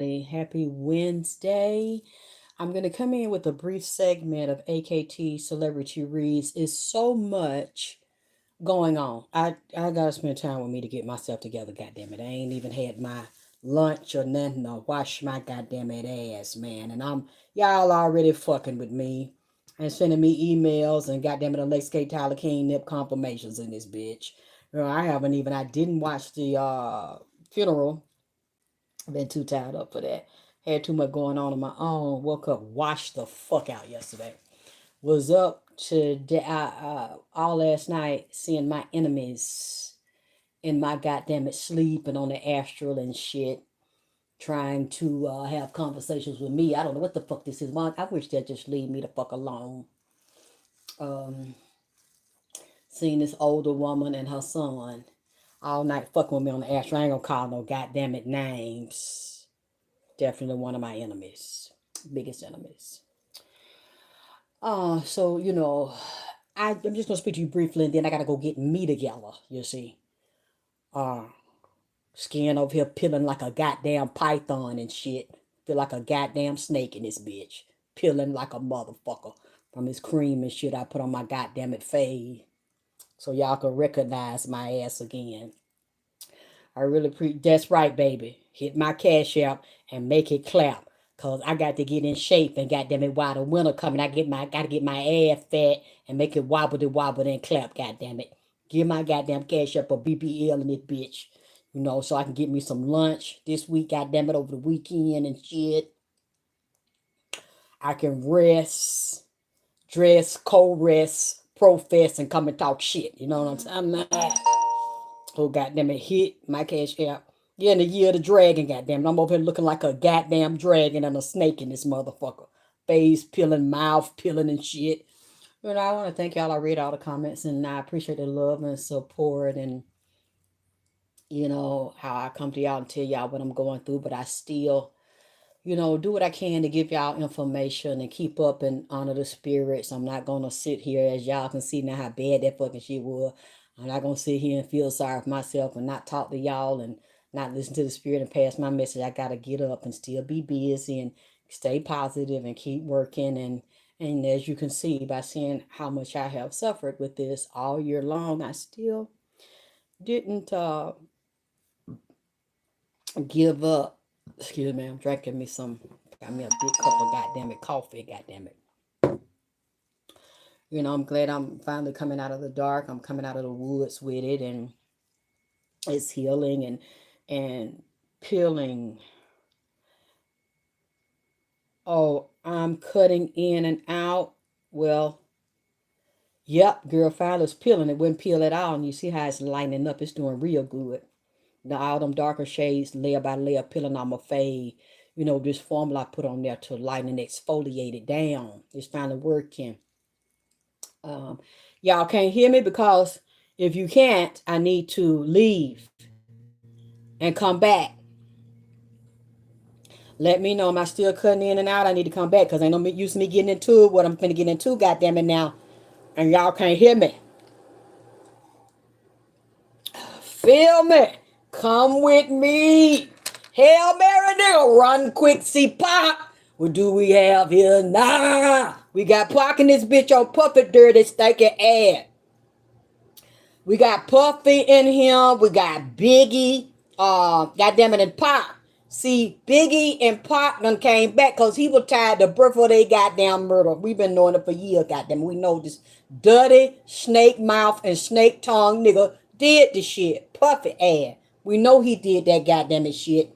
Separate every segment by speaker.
Speaker 1: Happy Wednesday. I'm going to come in with a brief segment of AKT Celebrity Reads. It's so much going on. I got to spend time with me to get myself together, goddamn it. I ain't even had my lunch or nothing to wash my goddamn it ass, man. And y'all already fucking with me and sending me emails and goddamn it, Alex K. Tyler King nip confirmations in this bitch. I didn't watch the funeral. I've been too tied up for that. Had too much going on my own. Woke up, washed the fuck out yesterday. Was up to all last night seeing my enemies in my goddamn it sleep and on the astral and shit, trying to have conversations with me. I don't know what the fuck this is. I wish they'd just leave me the fuck alone. Um, Seeing this older woman and her son all night fucking with me on the astral. I ain't gonna call no goddamn it names. Definitely one of my enemies, biggest enemies. So I'm just gonna speak to you briefly, and then I gotta go get me together. You see, uh, skin over here peeling like a goddamn python and shit. Feel like a goddamn snake in this bitch, peeling like a motherfucker from this cream and shit I put on my goddamn it fade, so y'all can recognize my ass again. That's right, baby. Hit my cash app and make it clap. Cause I got to get in shape and goddamn it, while the winter coming, gotta get my ass fat and make it wobble and clap, goddamn it. Give my goddamn cash up a BBL in this bitch. So I can get me some lunch this week, goddamn it, over the weekend and shit. I can rest, dress, cold rest, profess, and come and talk shit. You know what I'm saying? Oh, goddamn it, hit my cash app. Yeah, in the year of the dragon, goddamn it. I'm over here looking like a goddamn dragon and a snake in this motherfucker. Face peeling, mouth peeling and shit. I want to thank y'all. I read all the comments and I appreciate the love and support and, how I come to y'all and tell y'all what I'm going through. But I still, do what I can to give y'all information and keep up and honor the spirits. I'm not going to sit here, as y'all can see now how bad that fucking shit was. I'm not going to sit here and feel sorry for myself and not talk to y'all and not listen to the spirit and pass my message. I got to get up and still be busy and stay positive and keep working. And as you can see by seeing how much I have suffered with this all year long, I still didn't give up. Excuse me, I'm drinking me got me a big cup of goddamn it coffee, goddamn it. I'm glad I'm finally coming out of the dark. I'm coming out of the woods with it, and it's healing and peeling. Oh, I'm cutting in and out. Well, yep, girl, finally it's peeling. It wouldn't peel at all, and you see how it's lighting up. It's doing real good. Now all them darker shades, layer by layer, peeling on my fade. This formula I put on there to lighten and exfoliate it down. It's finally working. Y'all can't hear me because if you can't, I need to leave and come back. Let me know. Am I still cutting in and out? I need to come back because ain't no use me getting into it. What I'm finna get into, goddamn it now, and y'all can't hear me. Feel me? Come with me. Hail Mary, nigga, run quick, see pop. What do we have here? Nah, we got Pac in this bitch on puppet dirty stinking ass. We got Puffy in here. We got Biggie. Goddamn it, and Pop. See, Biggie and Pop done came back because he was tired to birth for they goddamn murder. We've been knowing it for years, goddamn. We know this dirty snake mouth and snake tongue nigga did the shit. Puffy ass. We know he did that goddamn it shit.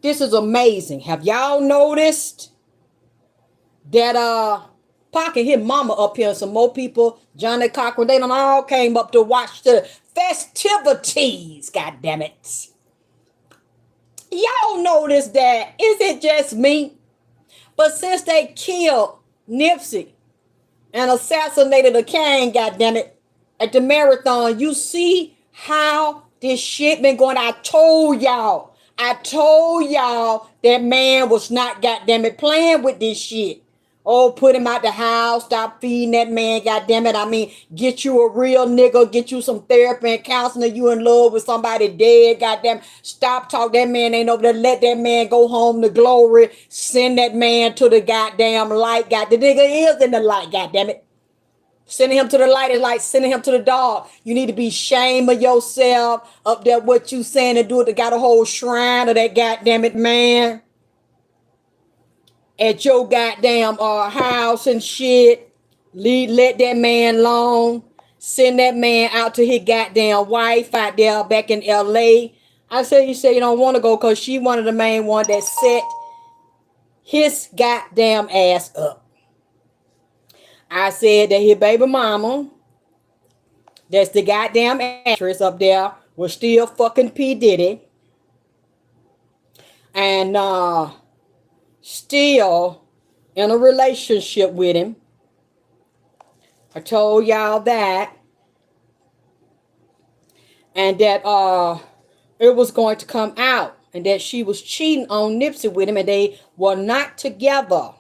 Speaker 1: This is amazing. Have y'all noticed that Pac and his mama up here and some more people, Johnny Cochran, they done all came up to watch the festivities, god damn it. Y'all notice that? Is it just me? But since they killed Nipsey and assassinated a king, god damn it, at the marathon, you see how this shit been going. I told y'all that man was not goddamn it playing with this shit. Oh, put him out the house. Stop feeding that man. God damn it. I mean, get you a real nigga. Get you some therapy and counseling. You in love with somebody dead. God damn. Stop talk. That man ain't over there. Let that man go home to glory. Send that man to the goddamn light. God, the nigga is in the light. God damn it. Sending him to the light is like sending him to the dog. You need to be ashamed of yourself up there what you saying and do it. They got a whole shrine of that goddamn it man at your goddamn house and shit. Let that man alone. Send that man out to his goddamn wife out there back in LA. I say you say you don't want to go because she one of the main one that set his goddamn ass up. I said that his baby mama, that's the goddamn actress up there, was still fucking P. Diddy. And still in a relationship with him. I told y'all that. And that it was going to come out. And that she was cheating on Nipsey with him. And they were not together.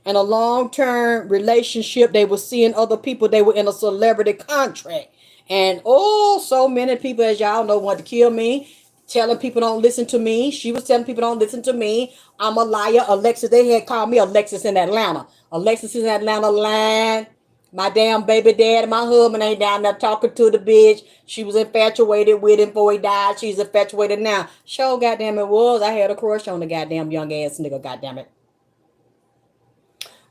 Speaker 1: In a long-term relationship, they were seeing other people. They were in a celebrity contract. And oh, so many people, as y'all know, want to kill me. Telling people don't listen to me. She was telling people don't listen to me. I'm a liar. Alexis, they had called me Alexis in Atlanta. Alexis in Atlanta lying. My damn baby dad, my husband ain't down there talking to the bitch. She was infatuated with him before he died. She's infatuated now. Sure, goddamn it was. I had a crush on the goddamn young ass nigga, goddamn it.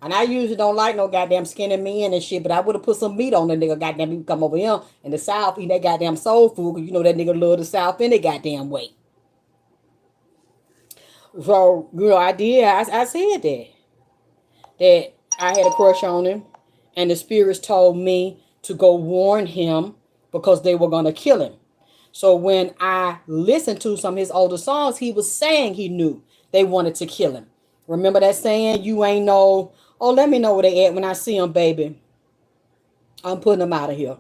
Speaker 1: And I usually don't like no goddamn skinny men and shit, but I would have put some meat on the nigga. Goddamn, he come over here in the South, eat that goddamn soul food, because you know that nigga love the South any goddamn way. So, you know, I did. I said that. That I had a crush on him. And the spirits told me to go warn him because they were going to kill him. So when I listened to some of his older songs, he was saying he knew they wanted to kill him. Remember that saying, you ain't know, oh, let me know where they at when I see them, baby. I'm putting them out of here.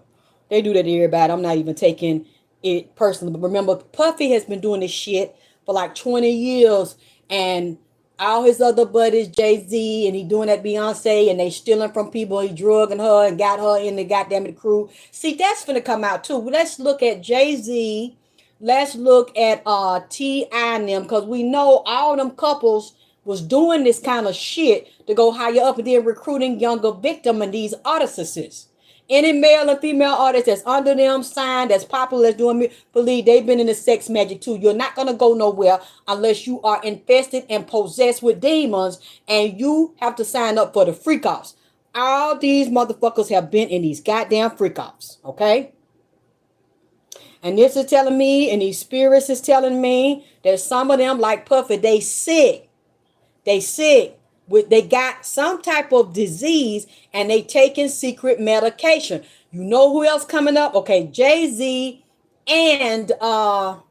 Speaker 1: They do that to everybody. I'm not even taking it personally. But remember, Puffy has been doing this shit for like 20 years. And all his other buddies, Jay-Z, and he doing that Beyonce, and they stealing from people. He drugging her and got her in the goddamn crew. See, that's finna come out too. Let's look at Jay-Z. Let's look at T.I. and them, because we know all them couples was doing this kind of shit to go higher up and then recruiting younger victims and these artists. Any male and female artist that's under them signed, that's popular, that's doing me, believe they've been in the sex magic too. You're not going to go nowhere unless you are infested and possessed with demons, and you have to sign up for the freak offs. All these motherfuckers have been in these goddamn freak offs, okay? And this is telling me, and these spirits is telling me that some of them, like Puffy, they sick. They sick. They got some type of disease and they taking secret medication. You know who else coming up? Okay, Jay-Z and R.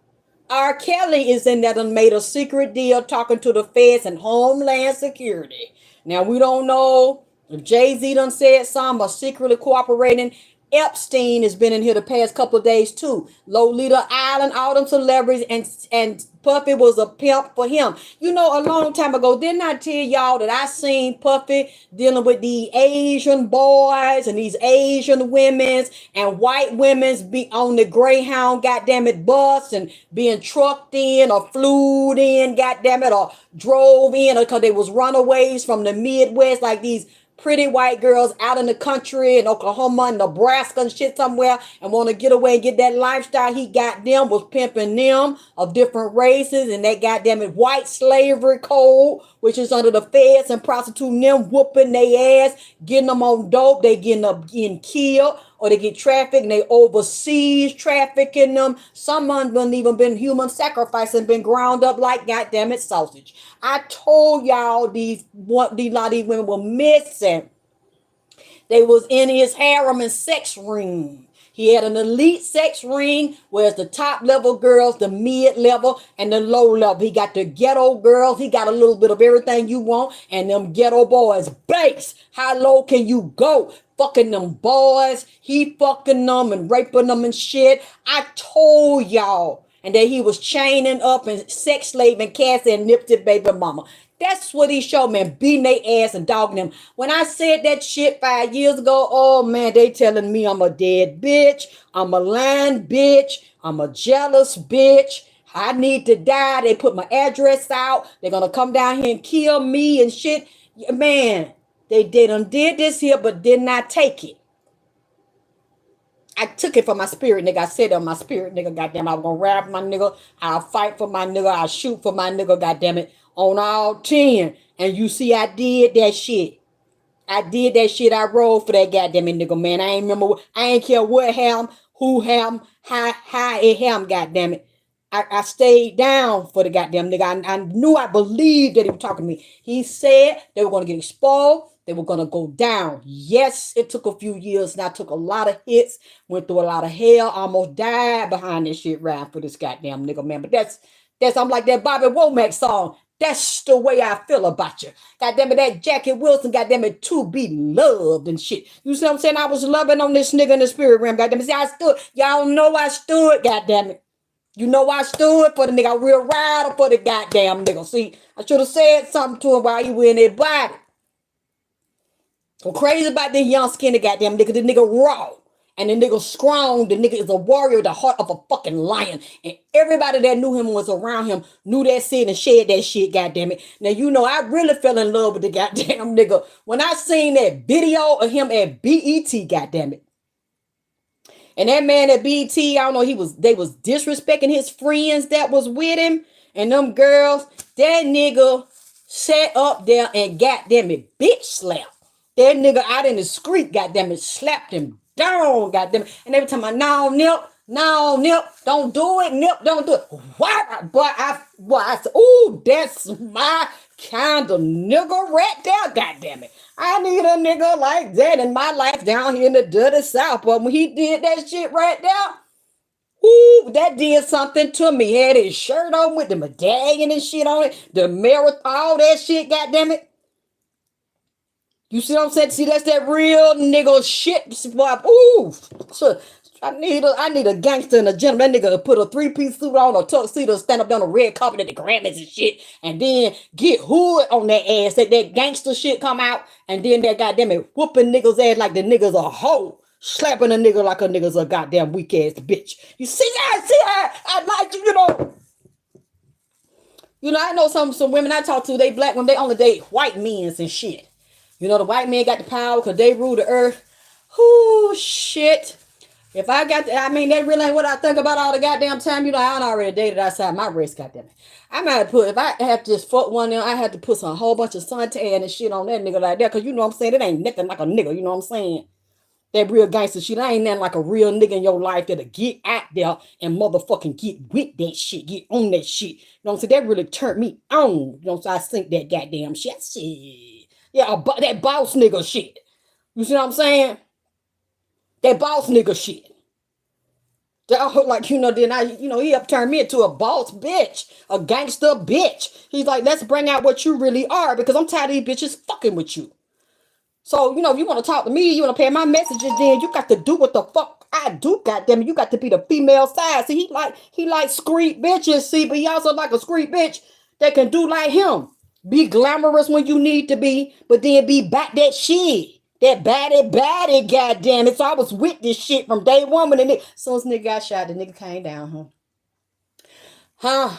Speaker 1: Kelly is in that and made a secret deal talking to the feds and Homeland Security. Now we don't know if Jay-Z done said something or secretly cooperating. Epstein has been in here the past couple of days too. Lolita Island, all them celebrities, and Puffy was a pimp for him. You know, a long time ago, didn't I tell y'all that I seen Puffy dealing with the Asian boys and these Asian women's and white women's be on the Greyhound, goddamn it, bus and being trucked in or flew in, goddamn it, or drove in because they was runaways from the Midwest, like these pretty white girls out in the country in Oklahoma and Nebraska and shit somewhere and want to get away and get that lifestyle. He got them, was pimping them of different races, and that goddamn it white slavery code, which is under the feds, and prostituting them, whooping their ass, getting them on dope. They getting killed, or they get trafficked and they overseas trafficking them. Some of them even been human sacrifice and been ground up like goddamn it sausage. I told y'all these lot of these women were missing. They was in his harem and sex ring. He had an elite sex ring, whereas the top level girls, the mid level, and the low level. He got the ghetto girls. He got a little bit of everything you want. And them ghetto boys, base. How low can you go? Fucking them boys. He fucking them and raping them and shit. I told y'all. And that he was chaining up and sex slaving Cassie and Nipsey baby mama. That's what he showed, man, beating their ass and dogging them. When I said that shit 5 years ago, oh man, they telling me I'm a dead bitch, I'm a lying bitch, I'm a jealous bitch, I need to die. They put my address out. They're gonna come down here and kill me and shit. Man, they done did this here, but did not take it. I took it for my spirit, nigga. I said on my spirit, nigga, goddamn, I'm gonna rap my nigga. I'll fight for my nigga. I'll shoot for my nigga, goddamn it. On all 10. And you see, I did that shit. I did that shit. I rolled for that goddamn it, nigga, man. I ain't remember. I ain't care what ham, who ham, how it ham, goddamn it. I stayed down for the goddamn nigga. I knew, I believed that he was talking to me. He said they were going to get exposed. They were going to go down. Yes, it took a few years, and I took a lot of hits, went through a lot of hell, almost died behind this shit right for this goddamn nigga, man. But that's I'm like that Bobby Womack song. That's the way I feel about you. Goddamn it, that Jackie Wilson, goddamn it, to be loved and shit. You see what I'm saying? I was loving on this nigga in the spirit realm, goddamn it. See, I stood. Y'all know I stood, goddamn it. You know I stood for the nigga. I real rider for the goddamn nigga. See, I should have said something to him while he was in that body. I'm crazy about this young skinny goddamn nigga. The nigga raw. And the nigga strong. The nigga is a warrior, the heart of a fucking lion. And everybody that knew him was around him, knew that shit and shared that shit, goddamn it. Now, you know, I really fell in love with the goddamn nigga when I seen that video of him at BET, goddamn it. And that man at BT, I don't know, they was disrespecting his friends that was with him and them girls. That nigga sat up there and goddamn it, bitch slapped. That nigga out in the street, goddamn it, slapped him down, goddamn it. And every time I no, Nip, don't do it, Nip, don't do it. What? But I said, ooh, that's my kind of nigga right there, goddamn it. I need a nigga like that in my life down here in the dirty South. But when he did that shit right there, ooh, that did something to me. He had his shirt on with the medallion and shit on it, the marathon, all that shit, goddamn it. You see what I'm saying? See, that's that real nigga shit. Ooh, I need a gangster and a gentleman. That nigga put a 3-piece suit on, a tuxedo, stand up on a red carpet at the Grammys and shit, and then get hood on that ass. That gangster shit come out, and then that goddamn it whooping niggas ass like the niggas a hoe, slapping a nigga like a nigga's a goddamn weak ass bitch. You see that? See that? I like you, you know. You know, I know some women I talk to, they black women, they only date white men and shit. You know, the white men got the power because they rule the earth. Whoo, shit. If I got, I mean, that really ain't what I think about all the goddamn time. You know, I already dated outside my race, goddamn it. I might put, if I had to just fuck one of them, I had to put some whole bunch of suntan and shit on that nigga like that. Because you know what I'm saying? It ain't nothing like a nigga. You know what I'm saying? That real gangster shit. I ain't nothing like a real nigga in your life that'll get out there and motherfucking get with that shit. Get on that shit. You know what I'm saying? That really turned me on. You know what I'm saying? I think that goddamn shit. Yeah, that boss nigga shit. You see what I'm saying? That boss nigga shit. That, like, you know, then he upturned me into a boss bitch, a gangster bitch. He's like, let's bring out what you really are because I'm tired of these bitches fucking with you. So, you know, if you want to talk to me, you want to pay my messages, then you got to do what the fuck I do, goddamn it. You got to be the female side. See, he like street bitches, see, but he also like a street bitch that can do like him. Be glamorous when you need to be, but then be back that shit. That baddie, goddamn it. So I was with this shit from day one when the nigga, so this nigga got shot, the nigga came down, huh?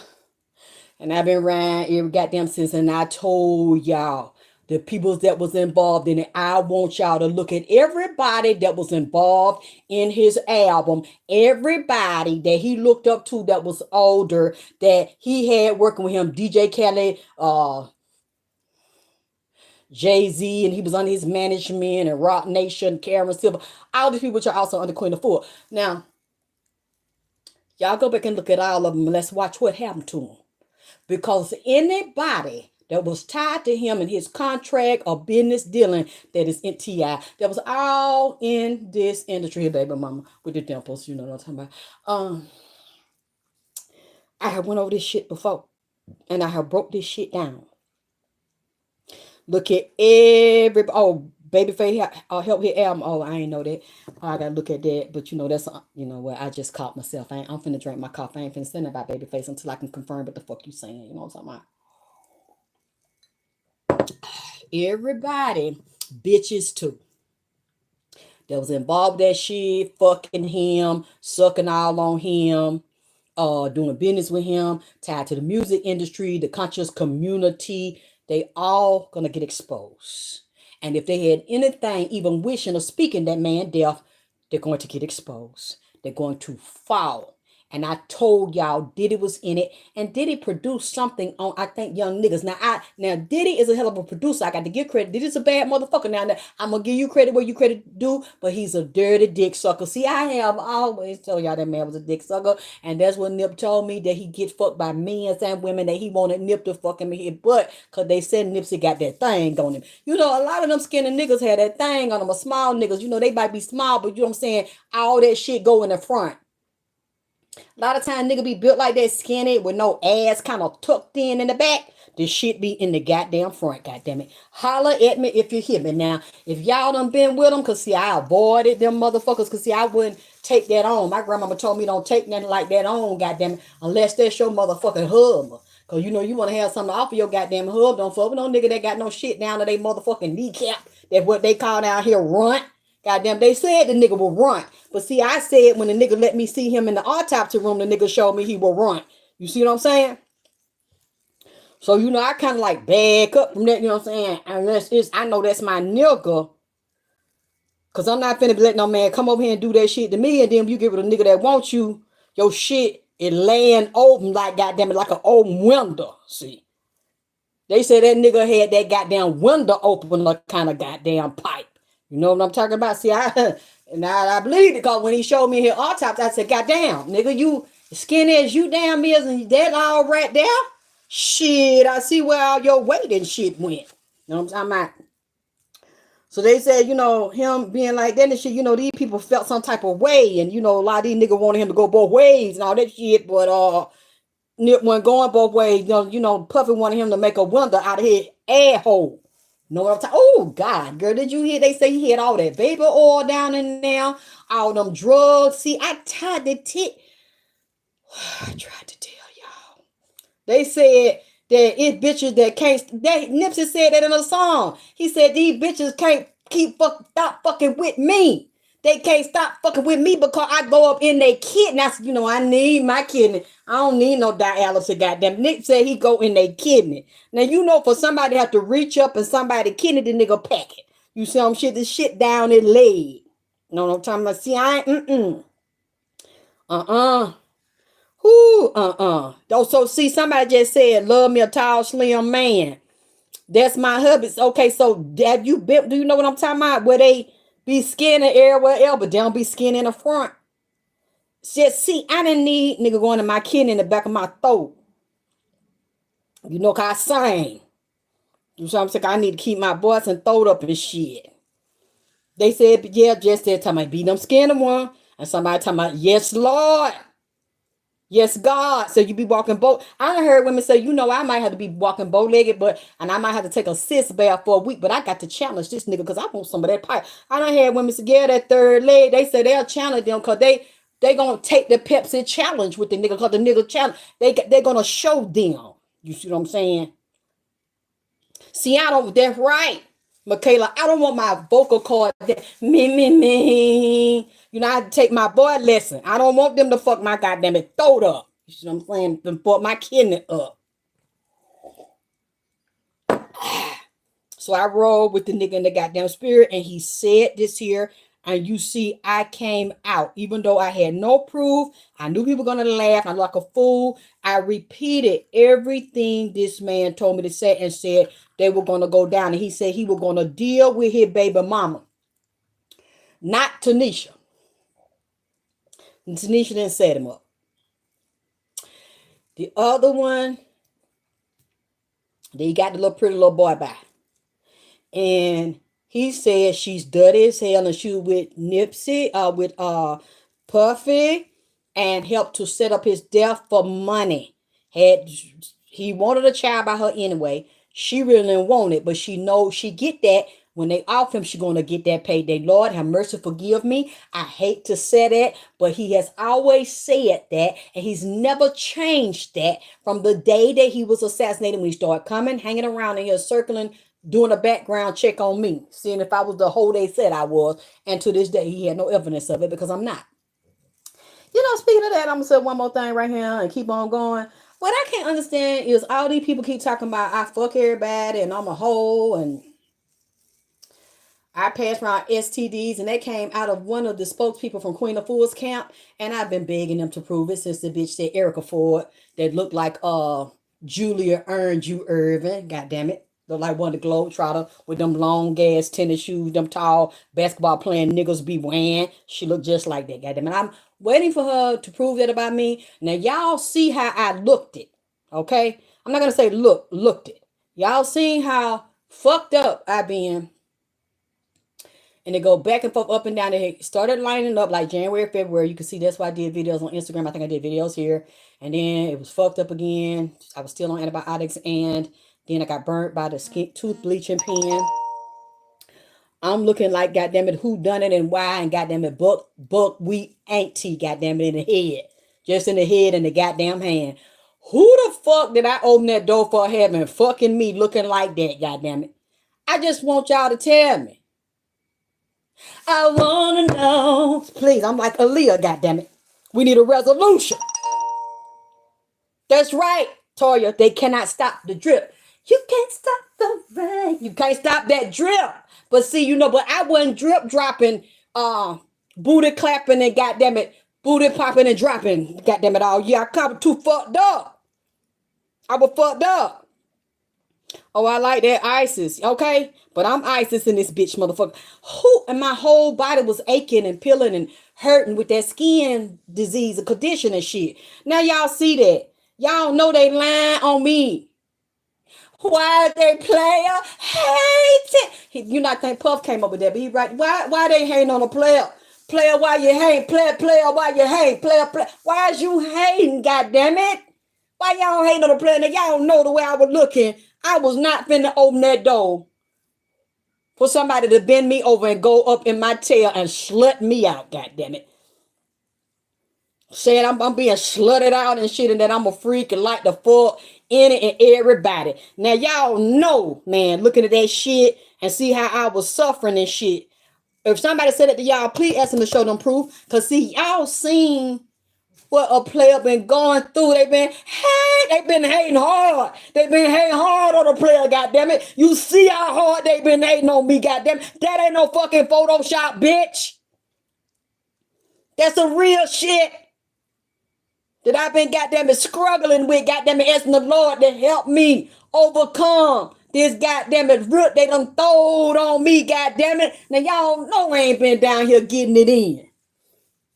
Speaker 1: And I've been around every goddamn since, and I told y'all, the people that was involved in it, I want y'all to look at everybody that was involved in his album, everybody that he looked up to that was older, that he had working with him, DJ Khaled, Jay-Z, and he was under his management, and Rock Nation, Karen Silver, all these people which are also under Queen of Four. Now, y'all go back and look at all of them, and let's watch what happened to them. Because anybody that was tied to him in his contract or business dealing that is in TI, that was all in this industry, baby mama, with the dimples, you know what I'm talking about. I have went over this shit before, and I have broke this shit down. Look at every, Babyface help hit album. Oh, I ain't know that. Oh, I gotta look at that. But you know, that's, you know what, I just caught myself. I'm finna drink my coffee. I ain't finna say nothing about Babyface until I can confirm what the fuck you saying. You know what I'm talking about? everybody, bitches too, that was involved with that shit, fucking him, sucking all on him, doing business with him, tied to the music industry, the conscious community, they all gonna get exposed. And if they had anything, even wishing or speaking that man death, they're going to get exposed. They're going to fall. And I told y'all Diddy was in it, and Diddy produced something on I think Young Niggas. Now Diddy is a hell of a producer. I got to give credit. Diddy's a bad motherfucker. Now I'm gonna give you credit where you credit due, but he's a dirty dick sucker. See, I have always told y'all that man was a dick sucker, and that's what Nip told me, that he gets fucked by men and women, that he wanted Nip to fuck him in his butt, cause they said Nipsey got that thing on him. You know, a lot of them skinny niggas had that thing on them. A small niggas, you know, they might be small, but you know what I'm saying. All that shit go in the front. A lot of time nigga be built like that, skinny with no ass, kind of tucked in the back. This shit be in the goddamn front, goddamn it. Holler at me if you hear me. Now, if y'all done been with them, cause see, I avoided them motherfuckers, cause see, I wouldn't take that on. My grandmama told me don't take nothing like that on, goddamn it, unless that's your motherfucking hub. Cause you know you want to have something off of your goddamn hub. Don't fuck with no nigga that got no shit down to they motherfucking kneecap. That's what they call down here runt. Goddamn, they said the nigga will run. But see, I said when the nigga let me see him in the autopsy room, the nigga showed me he will run. You see what I'm saying? So, you know, I kind of like back up from that, you know what I'm saying? Unless I know that's my nigga. Because I'm not finna let no man come over here and do that shit to me. And then you give it a nigga that wants you, your shit is laying open like, goddamn it, like an old window. See? They said that nigga had that goddamn window open, like kind of goddamn pipe. You know what I'm talking about? See, I believe it, because when he showed me his autopsy, I said, goddamn, nigga, you skinny as you damn is, and that all right there? Shit, I see where all your weight and shit went. You know what I'm talking about? So they said, you know, him being like that and shit, you know, these people felt some type of way. And, you know, a lot of these niggas wanted him to go both ways and all that shit. But Nip wasn't going both ways. You know, Puffy wanted him to make a window out of his ass hole. Know what I'm talking? Oh God, girl, did you hear? They say he had all that vapor oil down in there, all them drugs. See, I tried to I tried to tell y'all. They said that it's bitches that can't. That Nipsey said that in a song. He said these bitches can't stop fucking with me. They can't stop fucking with me because I go up in their kidney. That's, you know, I need my kidney. I don't need no dialysis, goddamn. Nick said he go in their kidney. Now, you know, for somebody to have to reach up and somebody kidney, the nigga pack it. You see I'm shit, this shit down his leg. You know what I'm talking about? See, I ain't, So, see, somebody just said, love me a tall, slim man. That's my hubby. Okay, so have you been, do you know what I'm talking about? Where they be skinny everywhere else, but they don't be skinny in the front. Just see, I didn't need nigga going to my kidney in the back of my throat. You know, cause I sing. You know what I'm saying? I need to keep my voice and throat up and shit. They said, yeah, just said, talking about beat them skinny one. And somebody talking about, yes, Lord. Yes, God. So you be walking both. I done heard women say, you know, I might have to be walking bow-legged, and I might have to take a sis bath for a week, but I got to challenge this nigga because I want some of that pipe. I done heard women say, yeah, that third leg. They say they'll challenge them because they gonna take the Pepsi challenge with the nigga, because the nigga challenge. They gonna show them. You see what I'm saying? See, that's right. Michaela, I don't want my vocal cord me. You know, I had to take my boy lesson. I don't want them to fuck my goddamn it throat up. You see what I'm saying? To fuck my kidney up. So I rolled with the nigga in the goddamn spirit, and he said this here. And you see, I came out. Even though I had no proof, I knew people were going to laugh. I'm like a fool. I repeated everything this man told me to say and said they were going to go down. And he said he was going to deal with his baby mama. Not Tanisha. And Tanisha didn't set him up. The other one, they got the little pretty little boy by. And he said she's dirty as hell, and she was with Nipsey, with Puffy, and helped to set up his death for money. He wanted a child by her anyway. She really didn't want it, but she knows she get that. When they off him, she gonna get that payday. Lord, have mercy, forgive me. I hate to say that, but he has always said that, and he's never changed that from the day that he was assassinated. When he started coming, hanging around in here, circling doing a background check on me, seeing if I was the hoe they said I was. And to this day, he had no evidence of it because I'm not. Speaking of that, I'm gonna say one more thing right here and keep on going. What I can't understand is all these people keep talking about I fuck everybody and I'm a hoe and I passed around STDs, and that came out of one of the spokespeople from Queen of Fools camp. And I've been begging them to prove it since the bitch said Erica Ford that looked like Julia earned you Irvin. God damn it. Look like one of the Globetrotter with them long ass tennis shoes, them tall basketball playing niggas be wearing. She looked just like that. God damn it. I'm waiting for her to prove that about me. Now y'all see how I looked it. Okay? I'm not gonna say looked it. Y'all seen how fucked up I been, and they go back and forth, up and down. They started lining up like January, February. You can see that's why I did videos on Instagram. I think I did videos here. And then it was fucked up again. I was still on antibiotics, and then I got burnt by the skin tooth bleaching pen. I'm looking like, goddamn it, who done it and why, and goddamn it, buckwheat auntie, goddamn it, in the head. Just in the head and the goddamn hand. Who the fuck did I open that door for having fucking me looking like that, goddamn it? I just want y'all to tell me. I wanna know. Please, I'm like Aaliyah, goddammit. We need a resolution. That's right, Toya. They cannot stop the drip. You can't stop the rain. You can't stop that drip. But see, but I wasn't drip dropping, booty clapping and goddammit, booty popping and dropping. Goddammit all year. I got too fucked up. I was fucked up. Oh, I like that ISIS, okay? But I'm ISIS in this bitch, motherfucker. And my whole body was aching and peeling and hurting with that skin disease and condition and shit. Now y'all see that. Y'all know they lying on me. Why they player hate it? You not think Puff came up with that, but he right. Why they hating on a player? Player, why you hate? Player, why you hate? Player. Why is you hating, goddammit? Why y'all hating on the player? Now y'all know the way I was looking. I was not finna open that door for somebody to bend me over and go up in my tail and slut me out, goddammit. Saying I'm being slutted out and shit, and that I'm a freak and like the fuck in it and everybody. Now y'all know, man, looking at that shit and see how I was suffering and shit. If somebody said it to y'all, please ask them to show them proof. Cause see, y'all seen what a player been going through. They been hating hard. They been hating hard on the player, goddammit. You see how hard they been hating on me, goddammit. That ain't no fucking Photoshop, bitch. That's some real shit that I've been goddammit struggling with, goddammit, asking the Lord to help me overcome this goddammit root they done throwed on me, goddammit. Now y'all know I ain't been down here getting it in.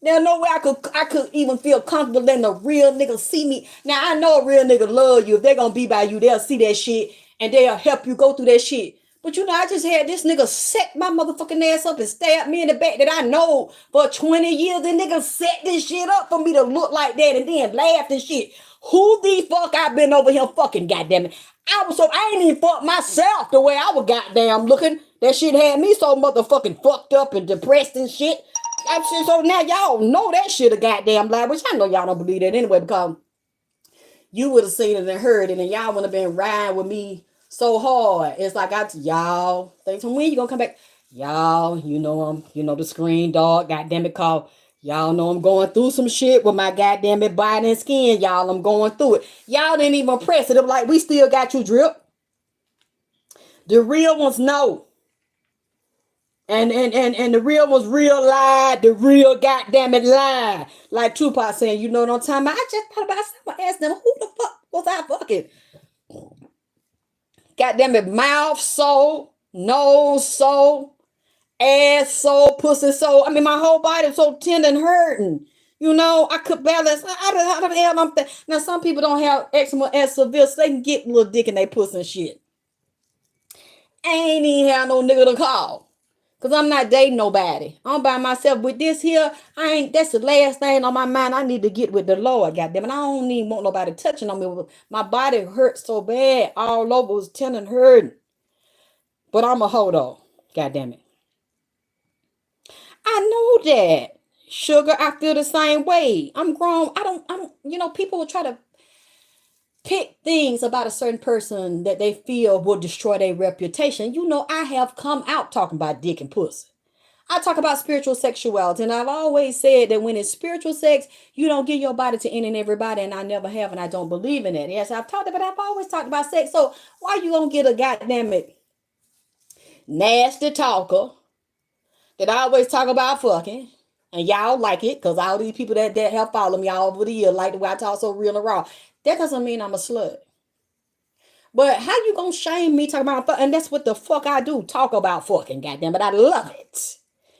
Speaker 1: There's no way I could even feel comfortable letting a real nigga see me. Now I know a real nigga love you. If they're gonna be by you, they'll see that shit and they'll help you go through that shit. But I just had this nigga set my motherfucking ass up and stab me in the back that I know for 20 years. The nigga set this shit up for me to look like that and then laugh and shit. Who the fuck I been over here fucking, goddammit? I ain't even fuck myself the way I was goddamn looking. That shit had me so motherfucking fucked up and depressed and shit. So now y'all know that shit a goddamn lie, which I know y'all don't believe that anyway, because you would have seen it and heard it, and y'all would have been riding with me so hard. It's like y'all thanks for when you gonna come back. Y'all, the screen dog, goddamn it, call. Y'all know I'm going through some shit with my goddamn it body and skin. Y'all, I'm going through it. Y'all didn't even press it. I'm like, we still got you, drip. The real ones know. And the real was real lie, the real goddamn it lie. Like Tupac saying, you know what I'm talking about? I just thought about someone asked them, who the fuck was I fucking? Goddamn it, mouth so, nose so, ass so, pussy so. I mean, my whole body was so tender and hurting. I could balance. How the hell I'm now, some people don't have eczema as severe, so they can get little dick in their pussy and shit. I ain't even have no nigga to call. Cause I'm not dating nobody. I'm by myself with this here. That's the last thing on my mind. I need to get with the Lord, goddamn it. I don't even want nobody touching on me. My body hurts so bad. All over was tender and hurting. But I'm a hold on. Goddamn it. I know that. Sugar, I feel the same way. I'm grown. I don't, people will try to pick things about a certain person that they feel will destroy their reputation. You know, I have come out talking about dick and pussy. I talk about spiritual sexuality, and I've always said that when it's spiritual sex, you don't give your body to any and everybody, and I never have, and I don't believe in it. Yes, I've talked about, I've always talked about sex. So why you gonna get a goddamn it nasty talker that I always talk about fucking, and y'all like it because all these people that have followed me all over the year like the way I talk so real and raw. That doesn't mean I'm a slut. But how you gonna shame me talking about fucking? And that's what the fuck I do, talk about fucking, goddamn. But I love it.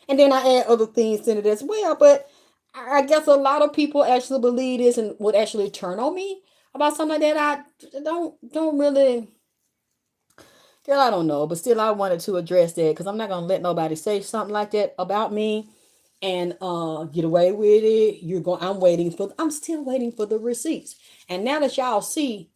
Speaker 1: And then I add other things in it as well. But I guess a lot of people actually believe this and would actually turn on me about something like that. I don't really. Girl, I don't know, but still, I wanted to address that because I'm not gonna let nobody say something like that about me and get away with it. I'm still waiting for the receipts. And now that y'all see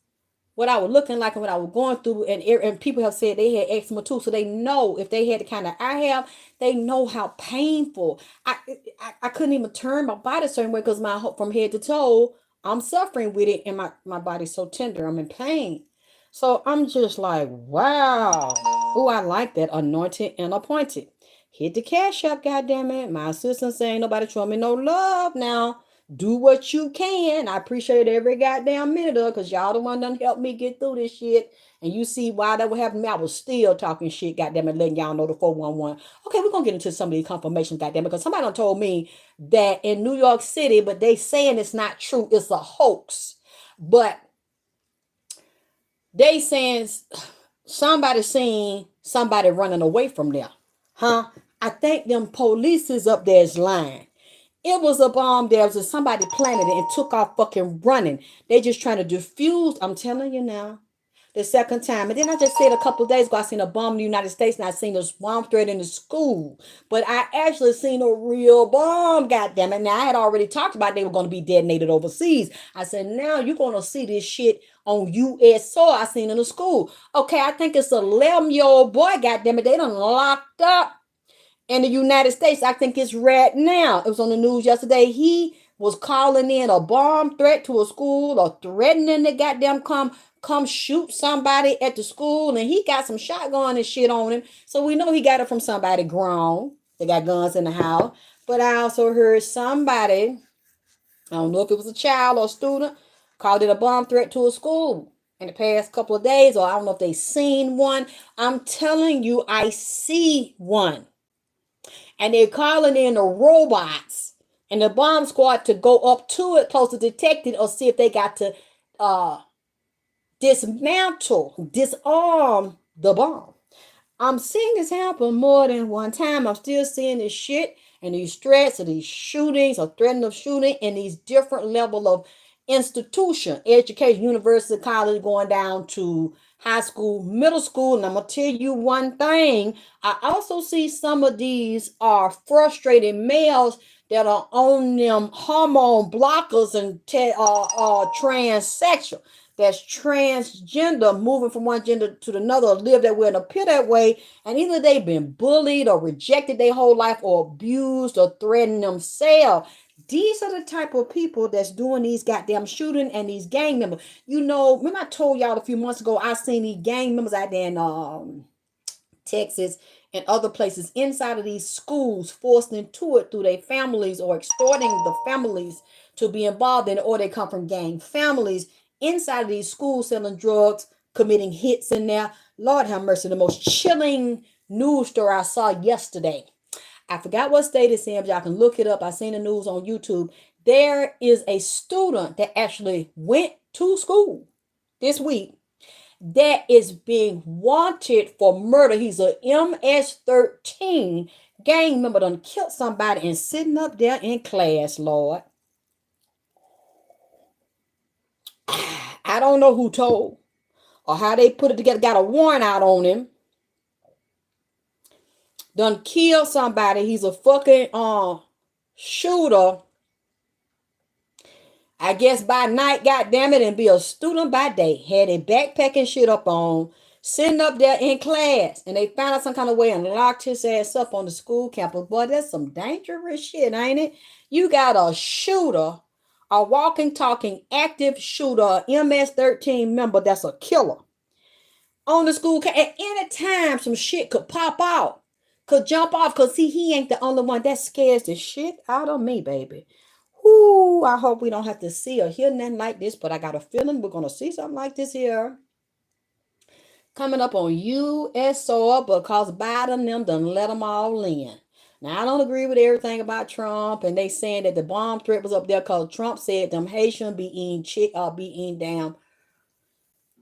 Speaker 1: what I was looking like and what I was going through, and people have said they had eczema too, so they know if they had the kind of I have, they know how painful. I couldn't even turn my body a certain way because my from head to toe, I'm suffering with it, and my body's so tender, I'm in pain. So I'm just like, wow. Oh, I like that, anointed and appointed. Hit the cash up, goddamn it. My assistant saying nobody showing me no love now. Do what you can. I appreciate every goddamn minute of it because y'all the one done helped me get through this shit. And you see why that would happen to me. I was still talking shit, goddamn it, letting y'all know the 411. Okay, we're gonna get into some of these confirmations, goddamn it, because somebody done told me that in New York City, but they saying it's not true, it's a hoax. But they saying somebody seen somebody running away from there. Huh? I think them police is up there is lying. It was a bomb there. Was somebody planted it and took off fucking running. They just trying to defuse. I'm telling you now. The second time. And then I just said a couple of days ago, I seen a bomb in the United States and I seen a bomb threat in the school. But I actually seen a real bomb, goddamn it. Now I had already talked about they were going to be detonated overseas. I said, now you're going to see this shit on US soil. I seen in the school. Okay, I think it's a 11-year-old boy, goddamn it. They done locked up in the United States. I think it's right now. It was on the news yesterday. He was calling in a bomb threat to a school or threatening to goddamn come shoot somebody at the school, and he got some shotgun and shit on him. So we know he got it from somebody grown. They got guns in the house. But I also heard somebody, I don't know if it was a child or a student, called it a bomb threat to a school in the past couple of days, or I don't know if they seen one. I'm telling you, I see one. And they're calling in the robots and the bomb squad to go up to it, close to detect it, or see if they got to uh, disarm the bomb. I'm seeing this happen more than one time. I'm still seeing this shit and these threats and these shootings or threatening of shooting in these different level of institution, education, university, college, going down to high school, middle school. And I'm gonna tell you one thing. I also see some of these are frustrated males that are on them hormone blockers and transsexual. That's transgender, moving from one gender to another, or live that way and appear that way, and either they've been bullied or rejected their whole life, or abused or threatened themselves. These are the type of people that's doing these goddamn shooting and these gang members. You know, remember I told y'all a few months ago I seen these gang members out there in Texas and other places inside of these schools, forced into it through their families or extorting the families to be involved in it, or they come from gang families inside of these schools selling drugs, committing hits in there. Lord have mercy. The most chilling news story I saw yesterday. I forgot what state it's in, but y'all can look it up. I seen the news on YouTube. There is a student that actually went to school this week that is being wanted for murder. He's a MS-13 gang member, done killed somebody and sitting up there in class, Lord. I don't know who told or how they put it together. Got a warrant out on him. Done killed somebody. He's a fucking shooter. I guess by night, goddamn it, and be a student by day. Had a backpacking shit up on, sitting up there in class, and they found out some kind of way and locked his ass up on the school campus. Boy, that's some dangerous shit, ain't it? You got a shooter A walking, talking, active shooter, MS-13 member that's a killer on the school. At any time, some shit could pop out, could jump off. Cause see, he ain't the only one that scares the shit out of me, baby. Whoo! I hope we don't have to see or hear nothing like this, but I got a feeling we're gonna see something like this here coming up on U.S. soil because Biden and them done let them all in. Now, I don't agree with everything about Trump, and they saying that the bomb threat was up there because Trump said them Haitians be eating be eating damn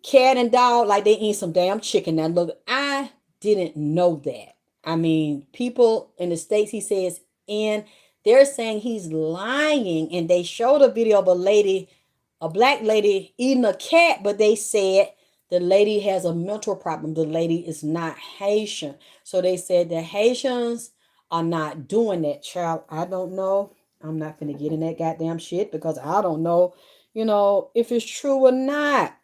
Speaker 1: cat and dog like they eat some damn chicken. Now, look, I didn't know that. I mean, people in the states he says in, they're saying he's lying, and they showed a video of a lady, a black lady eating a cat, but they said the lady has a mental problem. The lady is not Haitian. So they said the Haitians are not doing that. Child, I don't know. I'm not going to get in that goddamn shit because I don't know, if it's true or not.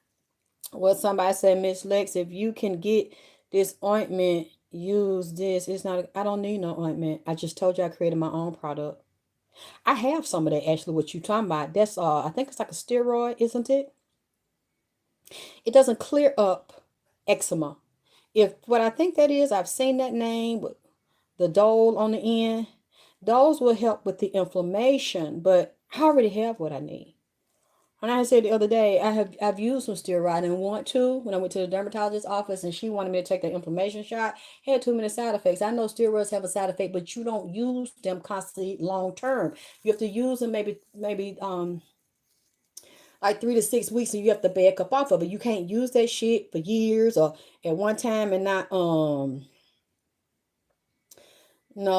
Speaker 1: Well, somebody said, Miss Lex, if you can get this ointment, use this. It's not, I don't need no ointment. I just told you I created my own product. I have some of that actually, what you talking about. That's I think it's like a steroid, isn't it? It doesn't clear up eczema. If what I think that is, I've seen that name with the dole on the end. Those will help with the inflammation, but I already have what I need. And I said the other day, I've used some steroid and want to when I went to the dermatologist's office and she wanted me to take the inflammation shot. It had too many side effects. I know steroids have a side effect, but you don't use them constantly long term. You have to use them maybe like 3 to 6 weeks and you have to back up off of it. You can't use that shit for years or at one time and not no,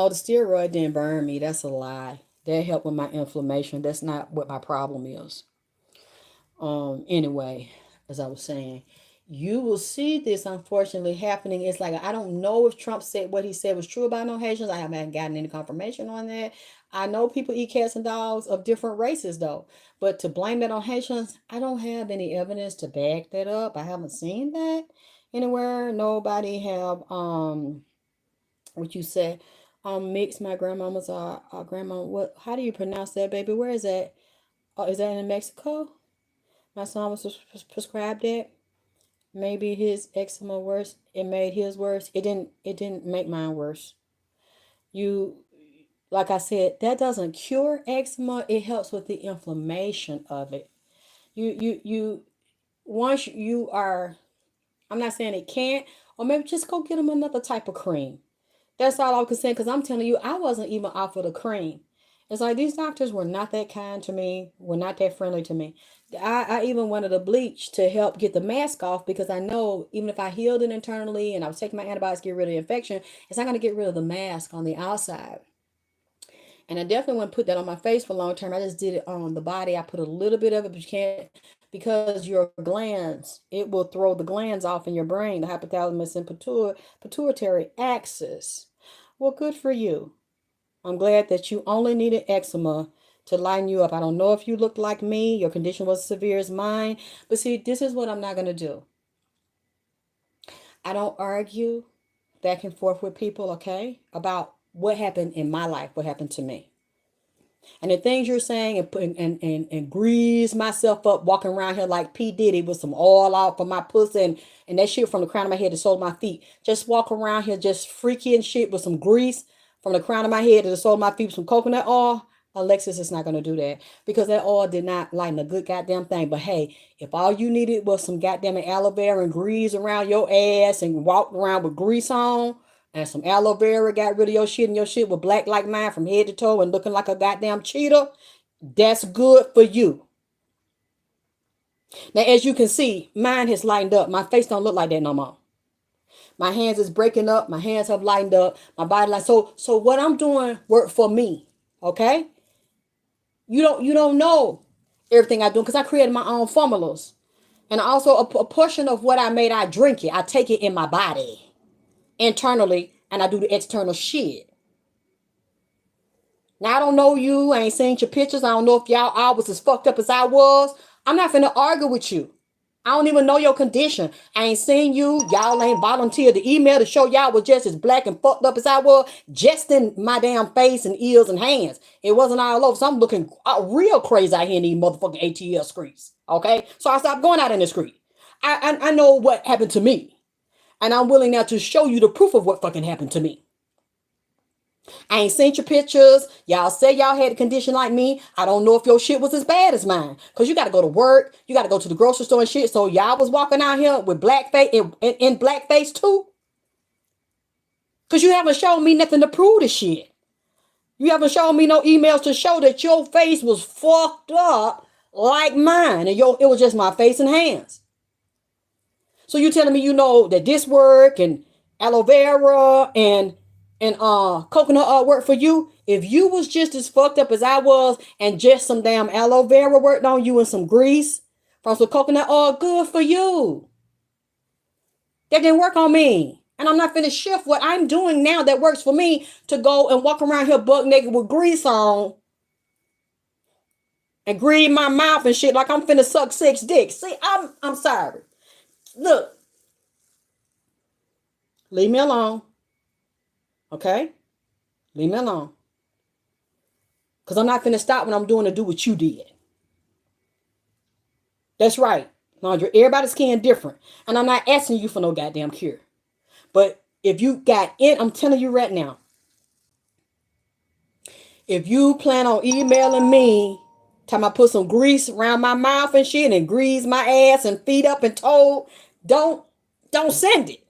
Speaker 1: the steroid didn't burn me. That's a lie. That helped with my inflammation. That's not what my problem is. Anyway, as I was saying, you will see this unfortunately happening. It's like I don't know if Trump said what he said was true about no Haitians. I haven't gotten any confirmation on that. I know people eat cats and dogs of different races though, but to blame that on Haitians, I don't have any evidence to back that up. I haven't seen that anywhere. Nobody have what you said mixed. My grandmama's grandma. What? How do you pronounce that, baby? Where is that? Is that in Mexico? My son was prescribed that. Maybe his eczema worse. It made his worse. It didn't make mine worse. You like I said, that doesn't cure eczema. It helps with the inflammation of it. You once you are, I'm not saying it can't, or maybe just go get them another type of cream. That's all I was saying because I'm telling you, I wasn't even offered a cream. It's like these doctors were not that kind to me, were not that friendly to me. I even wanted a bleach to help get the mask off because I know even if I healed it internally and I was taking my antibiotics to get rid of the infection, it's not going to get rid of the mask on the outside. And I definitely wouldn't put that on my face for long term. I just did it on the body. I put a little bit of it, but you can't because your glands, it will throw the glands off in your brain, the hypothalamus and pituitary axis. Well, good for you. I'm glad that you only needed eczema to lighten you up. I don't know if you looked like me, your condition was as severe as mine, but see, this is what I'm not going to do. I don't argue back and forth with people, okay, about what happened in my life, what happened to me. And the things you're saying and grease myself up walking around here like P. Diddy with some oil out for my pussy and that shit from the crown of my head to the sole of my feet. Just walk around here just freaky and shit with some grease from the crown of my head to the sole of my feet with some coconut oil. Alexis is not going to do that because that oil did not lighten a good goddamn thing. But hey, if all you needed was some goddamn aloe vera and grease around your ass and walked around with grease on, and some aloe vera got rid of your shit and your shit was black like mine from head to toe and looking like a goddamn cheetah, that's good for you. Now, as you can see, mine has lightened up. My face don't look like that no more. My hands is breaking up. My hands have lightened up. My body like so what I'm doing work for me. Okay? You don't know everything I do because I created my own formulas. And also a portion of what I made, I drink it. I take it in my body internally and I do the external shit. Now I don't know you. I ain't seen your pictures. I don't know if y'all I was as fucked up as I was. I'm not finna argue with you. I don't even know your condition. I ain't seen you. Y'all ain't volunteered the email to show y'all was just as black and fucked up as I was, just in my damn face and ears and hands. It wasn't all over. So I'm looking real crazy out here in these motherfucking ATL streets. Okay? So I stopped going out in the street. I know what happened to me. And I'm willing now to show you the proof of what fucking happened to me. I ain't seen your pictures. Y'all say y'all had a condition like me. I don't know if your shit was as bad as mine. Because you got to go to work. You got to go to the grocery store and shit. So y'all was walking out here with blackface in blackface too. Because you haven't shown me nothing to prove this shit. You haven't shown me no emails to show that your face was fucked up like mine. And it was just my face and hands. So you telling me you know that this work and aloe vera and coconut oil work for you? If you was just as fucked up as I was and just some damn aloe vera worked on you and some grease from some coconut oil, good for you. That didn't work on me. And I'm not finna shift what I'm doing now that works for me to go and walk around here buck naked with grease on and grease my mouth and shit like I'm finna suck 6 dicks. See, I'm sorry. Look, leave me alone. Okay? Leave me alone. Because I'm not finna stop what I'm doing to do what you did. That's right. Laundry. Everybody's skin different. And I'm not asking you for no goddamn cure. But if you got in, I'm telling you right now. If you plan on emailing me, time I put some grease around my mouth and shit and grease my ass and feet up and toe, don't send it.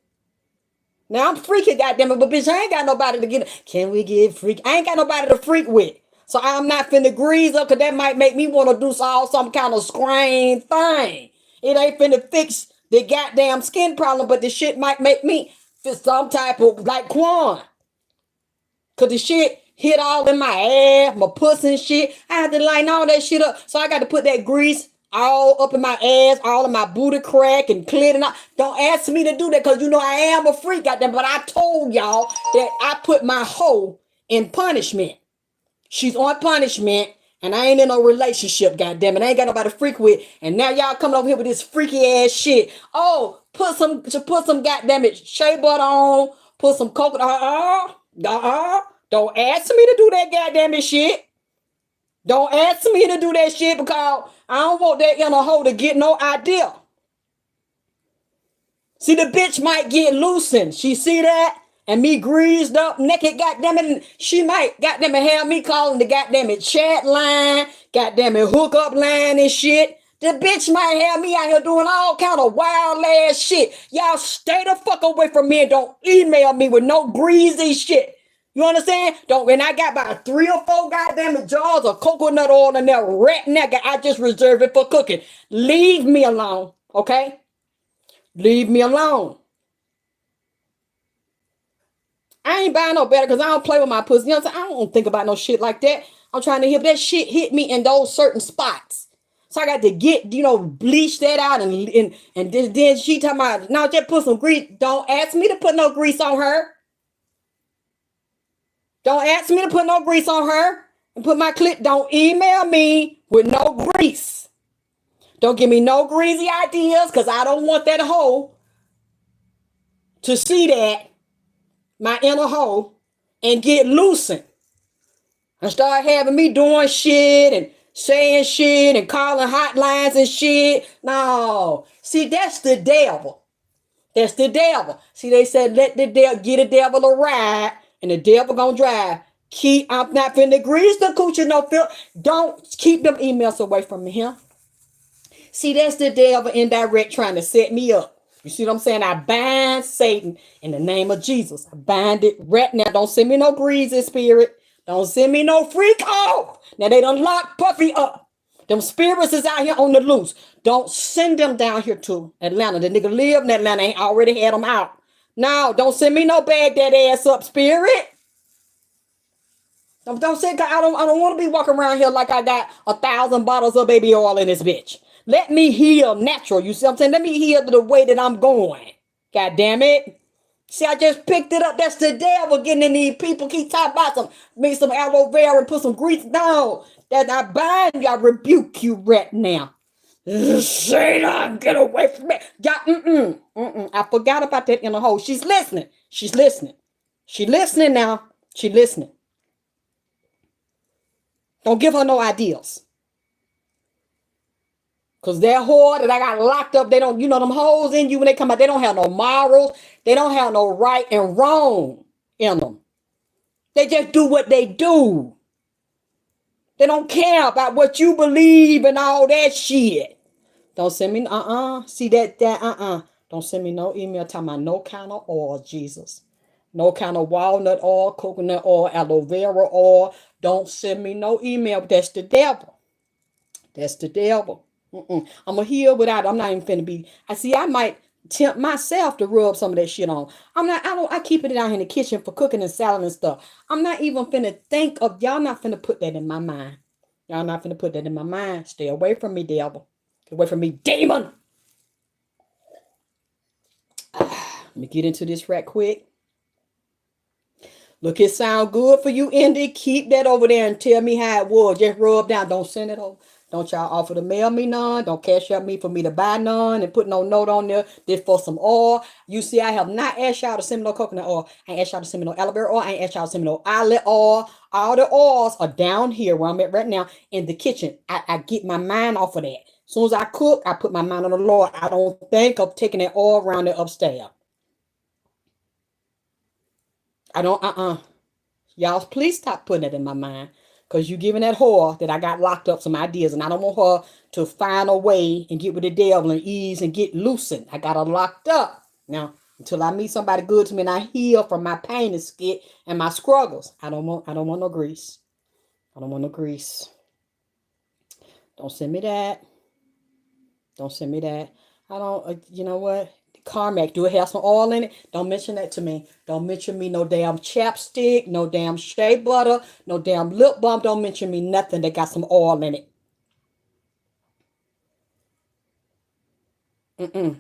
Speaker 1: Now I'm freaking, goddammit, but bitch, I ain't got nobody to get. Can we get freak? I ain't got nobody to freak with. So I'm not finna grease up because that might make me want to do some kind of screen thing. It ain't finna fix the goddamn skin problem, but the shit might make me feel some type of like Quan. Cause the shit hit all in my ass, my pussy and shit. I had to line all that shit up. So I got to put that grease all up in my ass, all in my booty crack and clit and all. Don't ask me to do that because you know I am a freak, goddamn. But I told y'all that I put my hoe in punishment. She's on punishment and I ain't in no relationship, goddamn it. I ain't got nobody to freak with. And now y'all coming over here with this freaky ass shit. Oh, put some goddamn it shea butter on, put some coconut. Don't ask me to do that goddamn shit. Don't ask me to do that shit because I don't want that inner hoe to get no idea. See, the bitch might get loosened. She see that? And me greased up, naked, goddamn it. And she might, goddamn it, have me calling the goddamn it chat line, goddamn it hookup line and shit. The bitch might have me out here doing all kind of wild ass shit. Y'all stay the fuck away from me and don't email me with no greasy shit. You understand? And I got about 3 or 4 goddamn jars of coconut oil in there right now. I just reserve it for cooking. Leave me alone, okay? Leave me alone. I ain't buying no better because I don't play with my pussy. You know what I'm saying? I don't think about no shit like that. I'm trying to hit that shit hit me in those certain spots. So I got to get, bleach that out and then she talking about, now just put some grease. Don't ask me to put no grease on her. Don't ask me to put no grease on her and put my clip. Don't email me with no grease. Don't give me no greasy ideas because I don't want that hoe to see that, my inner hoe, and get loosened and start having me doing shit and saying shit and calling hotlines and shit. No. See, that's the devil. That's the devil. See, they said let the devil get a devil a ride and the devil gonna drive. I'm not finna grease the coochie no feel. Don't keep them emails away from me here. See, that's the devil indirect trying to set me up. You see what I'm saying? I bind Satan in the name of Jesus. I bind it right now. Don't send me no greasy spirit. Don't send me no freak off. Now they done locked Puffy up. Them spirits is out here on the loose. Don't send them down here to Atlanta. The nigga live in Atlanta. Ain't already had them out. No, don't send me no bag that ass up spirit. Don't say, I don't want to be walking around here like I got 1,000 bottles of baby oil in this bitch. Let me heal natural. You see what I'm saying? Let me heal the way that I'm going. God damn it. See, I just picked it up. That's the devil getting in these people. Keep talking about some aloe vera and put some grease. No, that I bind you. I rebuke you right now. Shayna, get away from me. I forgot about that in the hole. She's listening. She's listening. She's listening now. She's listening. Don't give her no ideas. Because that whore that I got locked up, they don't, them hoes in you when they come out, they don't have no morals. They don't have no right and wrong in them. They just do what they do. They don't care about what you believe and all that shit. Don't send me, See that, Don't send me no email talking about no kind of oil, Jesus. No kind of walnut oil, coconut oil, aloe vera oil. Don't send me no email. That's the devil. That's the devil. I'm going to heal without, I'm not even finna be, I might tempt myself to rub some of that shit on. I keep it down in the kitchen for cooking and salad and stuff. I'm not even finna think of, y'all not finna put that in my mind. Y'all not finna put that in my mind. Stay away from me, devil. Get away from me, demon. Let me get into this right quick. Look, it sound good for you, Indy. Keep that over there and tell me how it was. Just rub down. Don't send it over. Don't y'all offer to mail me none. Don't cash out me for me to buy none and put no note on there. This for some oil. You see, I have not asked y'all to send me no coconut oil. I ain't asked y'all to send me no aloe vera oil. I ain't asked y'all to send me no olive oil. All the oils are down here where I'm at right now in the kitchen. I get my mind off of that. As soon as I cook, I put my mind on the Lord. I don't think of taking that oil around there upstairs. I don't, Y'all, please stop putting it in my mind. Because you giving that whore that I got locked up some ideas. And I don't want her to find a way and get with the devil and ease and get loosened. I got her locked up. Now, until I meet somebody good to me and I heal from my pain and skit and my struggles. I don't want no grease. I don't want no grease. Don't send me that. Don't send me that. I don't, you know what? Carmack, do it have some oil in it? Don't mention that to me. Don't mention me no damn chapstick, no damn shea butter, no damn lip balm. Don't mention me nothing that got some oil in it.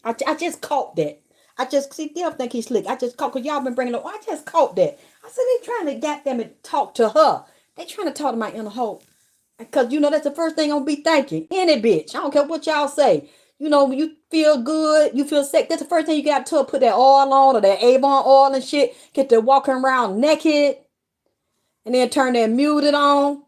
Speaker 1: I just caught that. I just, see, they'll think he's slick. I just caught, because y'all been bringing up, I just caught that. I said, they trying to get them and talk to her. They trying to talk to my inner hope. Because, that's the first thing I'm going to be thinking. Any bitch. I don't care what y'all say. When you feel good, you feel sick. That's the first thing you got to put that oil on or that Avon oil and shit. Get to walking around naked. And then turn that muted on.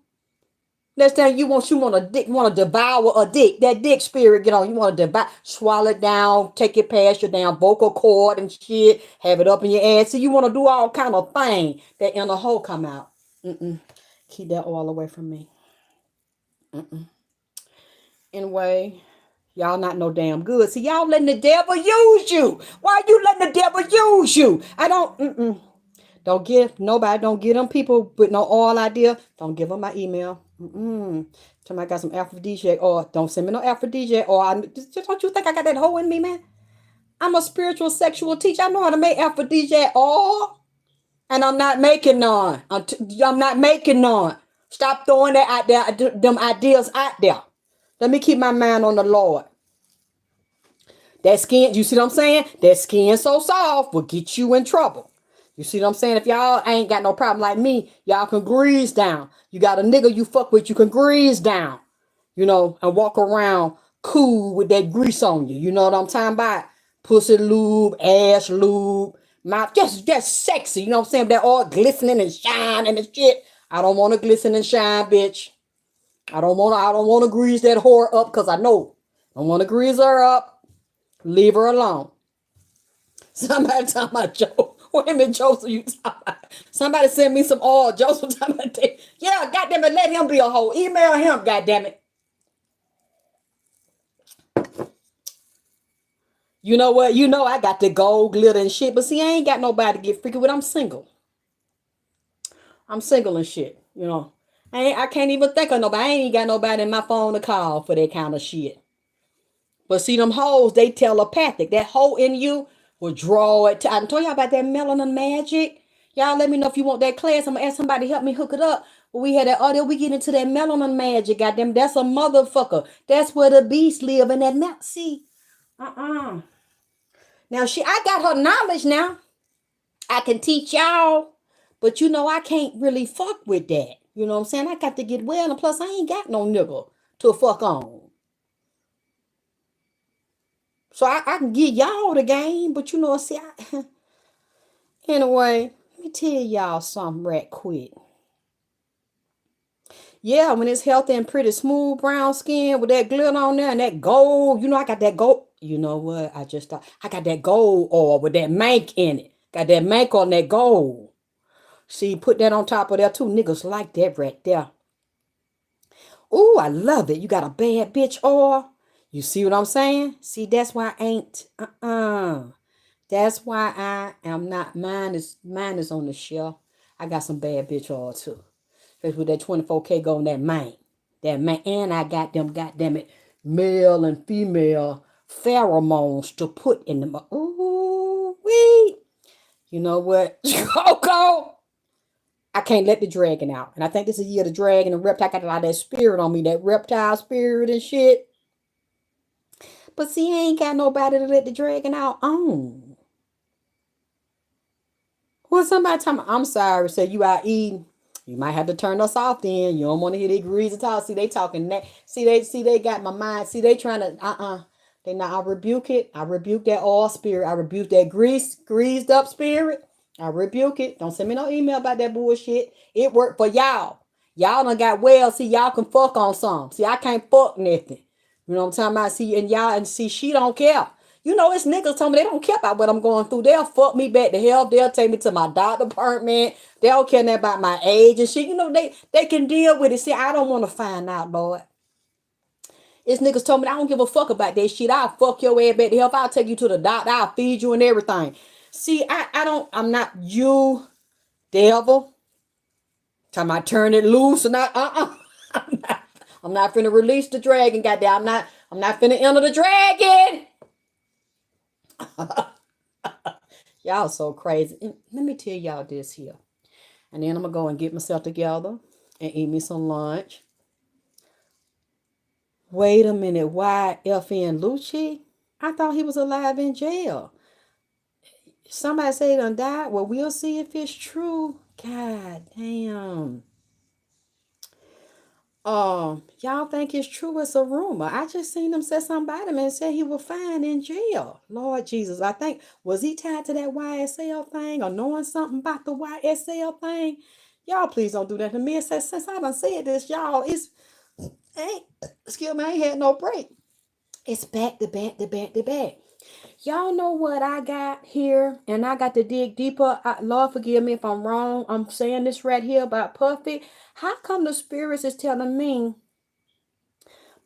Speaker 1: Next time you want to devour a dick. That dick spirit get on. You want to devour, swallow it down, take it past your damn vocal cord and shit. Have it up in your ass. So you want to do all kind of thing. That inner hole come out. Keep that oil away from me. Anyway, y'all not no damn good. See, y'all letting the devil use you. Why are you letting the devil use you? I don't, Don't give nobody, don't give them people with no oil idea. Don't give them my email. Tell me I got some aphrodisiac oil. Don't send me no aphrodisiac oil. Just don't you think I got that hole in me, man? I'm a spiritual sexual teacher. I know how to make aphrodisiac oil. And I'm not making none. I'm not making none. Stop throwing that out there, them ideas out there. Let me keep my mind on the Lord. That skin, you see what I'm saying? That skin so soft will get you in trouble. You see what I'm saying? If y'all ain't got no problem like me, y'all can grease down. You got a nigga you fuck with, you can grease down. And walk around cool with that grease on you. You know what I'm talking about? Pussy lube, ass lube, mouth, just sexy. You know what I'm saying? That all glistening and shining and shit. I don't want to glisten and shine, bitch. I don't want to grease that whore up because I know. I don't want to grease her up. Leave her alone. Somebody talking about Joe. Wait a minute, Joseph, you talking about? Somebody send me some oil. Joseph talking about that. Yeah, goddamn it, let him be a hoe. Email him, goddamn it. You know what? I got the gold glitter and shit, but see, I ain't got nobody to get freaky with. I'm single. I'm single and shit, I can't even think of nobody. I ain't got nobody in my phone to call for that kind of shit. But see, them hoes, they telepathic. That hoe in you will draw it. I told y'all about that melanin magic. Y'all let me know if you want that class. I'm going to ask somebody to help me hook it up. But we had that audio. We get into that melanin magic. Goddamn, that's a motherfucker. That's where the beast live in that mouth. See? Now, I got her knowledge now. I can teach y'all. But I can't really fuck with that. You know what I'm saying? I got to get well. And plus, I ain't got no nigga to fuck on. So I can give y'all the game, but you know, see, anyway, let me tell y'all something right quick. Yeah, when it's healthy and pretty smooth brown skin with that glitter on there and that gold, you know, I got that gold. You know what? I just thought I got that gold oil with that mank in it. Got that mank on that gold. See, put that on top of there too. Niggas like that right there. Ooh, I love it. You got a bad bitch oil. You see what I'm saying? See, that's why I ain't. That's why I am not. Mine is on the shelf. I got some bad bitch oil too. Especially with that 24K going that man. That man. And I got them, goddamn it, male and female pheromones to put in them. Ooh, wee. You know what? Coco. I can't let the dragon out. And I think this is a year of the dragon and reptile. I got a lot of that spirit on me, that reptile spirit and shit. But see, I ain't got nobody to let the dragon out on. Well, somebody tell me, I'm sorry, say you out eating. You might have to turn us off then. You don't want to hear the greasy talk. See, they talking that. See, they got my mind. See, they trying to, They not, I rebuke it. I rebuke that all spirit. I rebuke that greased up spirit. I rebuke it. Don't send me no email about that bullshit. It worked for y'all. Y'all done got well. See, y'all can fuck on some. See, I can't fuck nothing. You know what I'm talking about? See, and y'all, and see, she don't care. You know, it's niggas told me they don't care about what I'm going through. They'll fuck me back to hell. They'll take me to my doctor appointment. They don't care nothing about my age and shit. You know, they can deal with it. See, I don't want to find out, Lord. It's niggas told me I don't give a fuck about that shit. I'll fuck your ass back to hell. I'll take you to the doctor. I'll feed you and everything. See, I'm not you, devil. Time I turn it loose and I'm not finna release the dragon, goddamn. I'm not finna enter the dragon. Y'all so crazy. And let me tell y'all this here. And then I'm gonna go and get myself together and eat me some lunch. Wait a minute, why FN Lucci? I thought he was alive in jail. Somebody say he done died. Well, we'll see if it's true. God damn. Y'all think it's true? It's a rumor. I just seen them say something about him and said he was fine in jail. Lord Jesus, I think, was he tied to that YSL thing or knowing something about the YSL thing? Y'all please don't do that to me. It says, since I done said this, y'all, excuse me, I ain't had no break. It's back to back to back to back. Y'all know what I got here, and I got to dig deeper. Lord, forgive me if I'm wrong. I'm saying this right here about Puffy. How come the spirits is telling me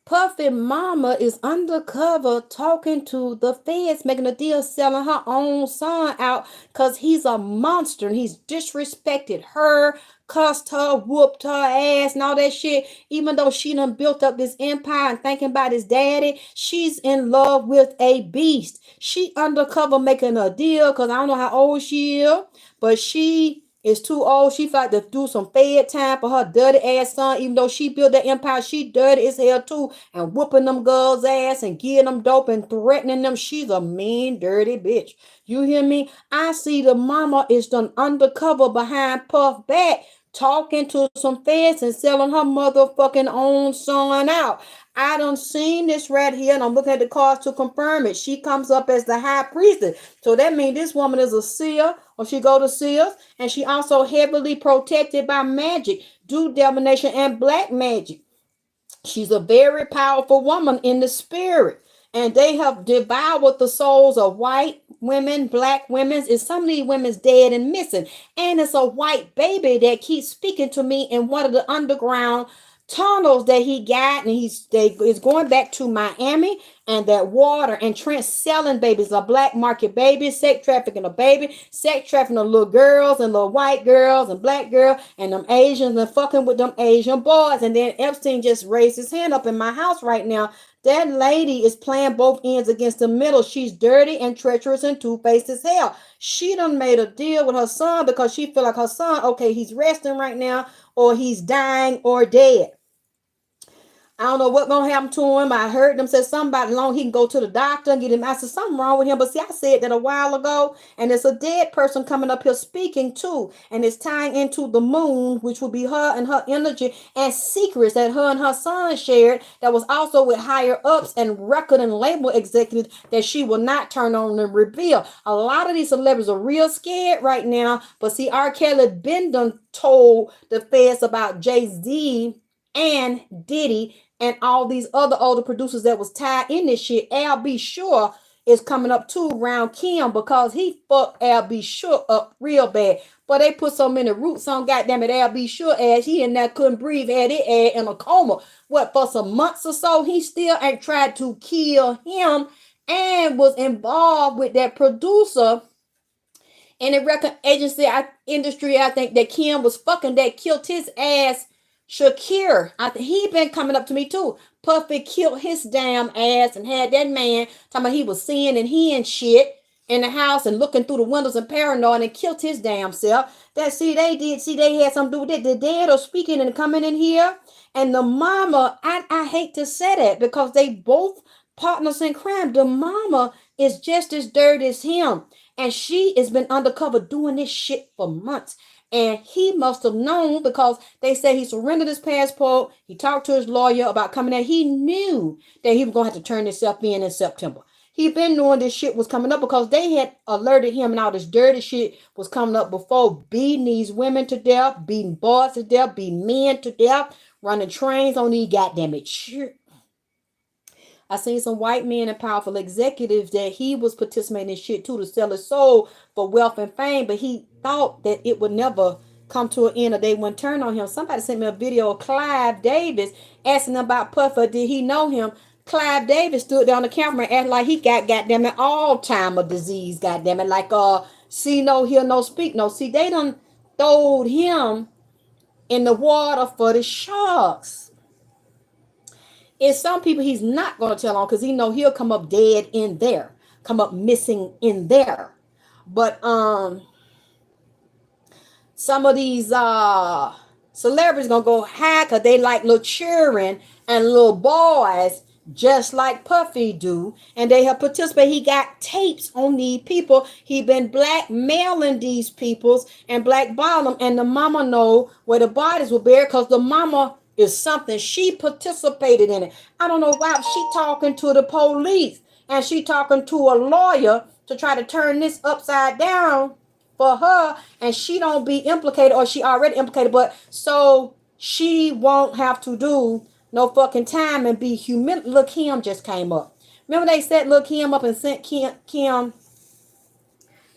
Speaker 1: Puffy mama is undercover talking to the feds, making a deal, selling her own son out because he's a monster and he's disrespected her, cussed her, whooped her ass, and all that shit. Even though she done built up this empire and thinking about his daddy, she's in love with a beast. She undercover making a deal because I don't know how old she is, but she is too old. She fight to do some fed time for her dirty ass son. Even though she built the empire, she dirty as hell too. And whooping them girls' ass and getting them dope and threatening them. She's a mean, dirty bitch. You hear me? I see the mama is done undercover behind Puff back, talking to some feds and selling her motherfucking own son out. I done seen this right here, and I'm looking at the cards to confirm it. She comes up as the high priestess. So that means this woman is a seer, or she go to seers, and she also heavily protected by magic, do divination, and black magic. She's a very powerful woman in the spirit. And they have devoured the souls of white women, black women. And some of these women's dead and missing. And it's a white baby that keeps speaking to me in one of the underground tunnels that he got, and is going back to Miami, and that water and Trent selling babies, a black market baby, sex trafficking a baby, sex trafficking of little girls and little white girls and black girls and them Asians and fucking with them Asian boys. And then Epstein just raised his hand up in my house right now. That lady is playing both ends against the middle. She's dirty and treacherous and two-faced as hell. She done made a deal with her son because she feel like her son, okay, he's resting right now, or he's dying or dead. I don't know what gonna happen to him. I heard them say something about long he can go to the doctor and get him. I said something wrong with him. But see, I said that a while ago, and it's a dead person coming up here speaking too, and it's tying into the moon, which will be her and her energy and secrets that her and her son shared. That was also with higher ups and record and label executives that she will not turn on and reveal. A lot of these celebrities are real scared right now. But see, R. Kelly been done told the feds about Jay-Z and Diddy and all these other older producers that was tied in this shit. Al B. Sure is coming up too around Kim because he fucked Al B. Sure up real bad. But they put so many roots on goddamn it Al B. Sure ass. He in there couldn't breathe, had it in a coma. What, for some months or so? He still ain't tried to kill him and was involved with that producer in the record agency industry. I think that Kim was fucking that killed his ass. Shakir, I think he been coming up to me too. Puffy killed his damn ass and had that man talking about he was seeing and hearing shit in the house and looking through the windows and paranoid and killed his damn self. That see they had something to do with it. The dad are speaking and coming in here. And the mama, I hate to say that because they both partners in crime. The mama is just as dirty as him. And she has been undercover doing this shit for months. And he must have known because they said he surrendered his passport. He talked to his lawyer about coming in. He knew that he was going to have to turn himself in September. He been knowing this shit was coming up because they had alerted him and all this dirty shit was coming up before, beating these women to death, beating boys to death, beating men to death, running trains on these goddamn it. I seen some white men and powerful executives that he was participating in shit too to sell his soul for wealth and fame, but he thought that it would never come to an end or they wouldn't turn on him. Somebody sent me a video of Clive Davis asking him about Puffer. Did he know him? Clive Davis stood there on the camera and acted like he got goddamn it Alzheimer's disease, goddamn it, like see no, hear no, speak no. See, they done throwed him in the water for the sharks. It's some people he's not going to tell on because he know he'll come up dead in there, come up missing in there. But some of these celebrities gonna go high because they like little children and little boys just like Puffy do, and they have participated. He got tapes on these people. He been blackmailing these peoples and blackball them, and the mama know where the bodies were buried because the mama is something. She participated in it. I don't know why she talking to the police and she talking to a lawyer to try to turn this upside down for her, and she don't be implicated, or she already implicated, but so she won't have to do no fucking time and be humiliated. Look, Kim just came up. Remember they set look Kim up and sent Kim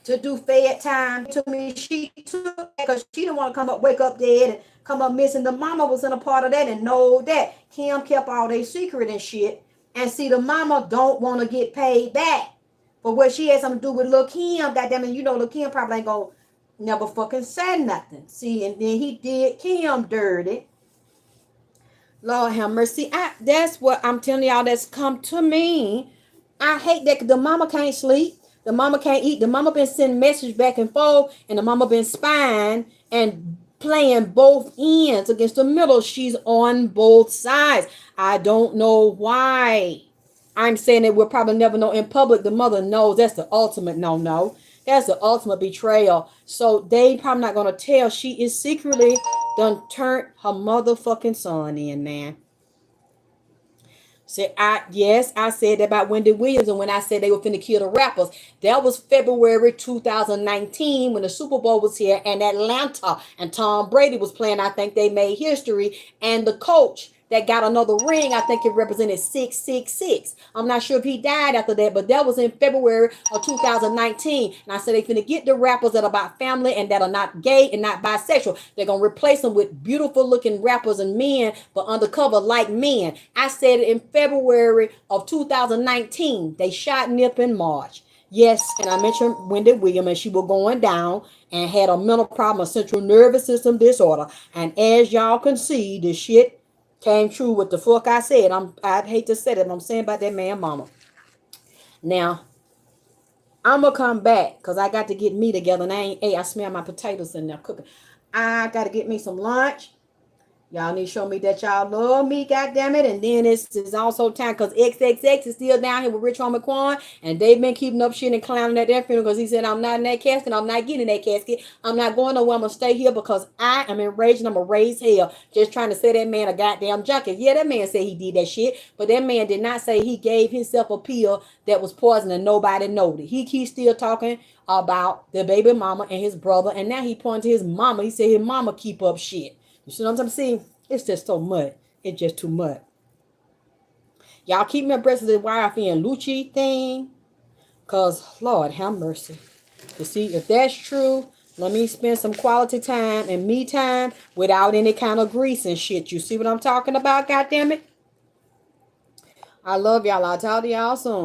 Speaker 1: to do fed time to me. She took because she didn't want to come up, wake up dead and come up missing. The mama was in a part of that and know that Kim kept all their secret and shit. And see, the mama don't want to get paid back for what she had something to do with Lil Kim. Goddamn it, you know Lil Kim probably ain't gonna never fucking say nothing. See, and then he did Kim dirty. Lord have mercy. That's what I'm telling y'all that's come to me. I hate that the mama can't sleep. The mama can't eat. The mama been sending messages back and forth. And the mama been spying and playing both ends against the middle. She's on both sides. I don't know why. I'm saying that we'll probably never know in public. The mother knows that's the ultimate no. That's the ultimate betrayal. So they probably not going to tell. She is secretly done turned her motherfucking son in, man. Said I said that about Wendy Williams, and when I said they were finna kill the rappers, that was February 2019 when the Super Bowl was here and Atlanta and Tom Brady was playing. I think they made history, and the coach that got another ring, I think it represented 666. I'm not sure if he died after that, but that was in February of 2019. And I said they finna get the rappers that are about family and that are not gay and not bisexual. They're gonna replace them with beautiful looking rappers and men, but undercover like men. I said it in February of 2019. They shot Nip in March. Yes, and I mentioned Wendy Williams, and she was going down and had a mental problem, a central nervous system disorder. And as y'all can see, the shit came true with the fuck I said. I'd hate to say it, but I'm saying about that man mama. Now, I'm going to come back because I got to get me together. And I smell my potatoes in there cooking. I got to get me some lunch. Y'all need to show me that y'all love me, goddamn it. And then it's also time because XXX is still down here with Rich Homie Quan, and they've been keeping up shit and clowning at their funeral because he said, I'm not in that casket, I'm not getting in that casket, I'm not going nowhere, I'm gonna stay here because I am enraged and I'm gonna raise hell. Just trying to say that man a goddamn junkie. Yeah, that man said he did that shit, but that man did not say he gave himself a pill that was poison and nobody noted. He keeps still talking about the baby mama and his brother, and now he pointed to his mama. He said his mama keep up shit. You see what I'm saying? It's just so much. It's just too much. Y'all keep me abreast of the YFN and Lucci thing. Cause Lord have mercy. To see if that's true, let me spend some quality time and me time without any kind of grease and shit. You see what I'm talking about? God damn it. I love y'all. I'll talk to y'all soon.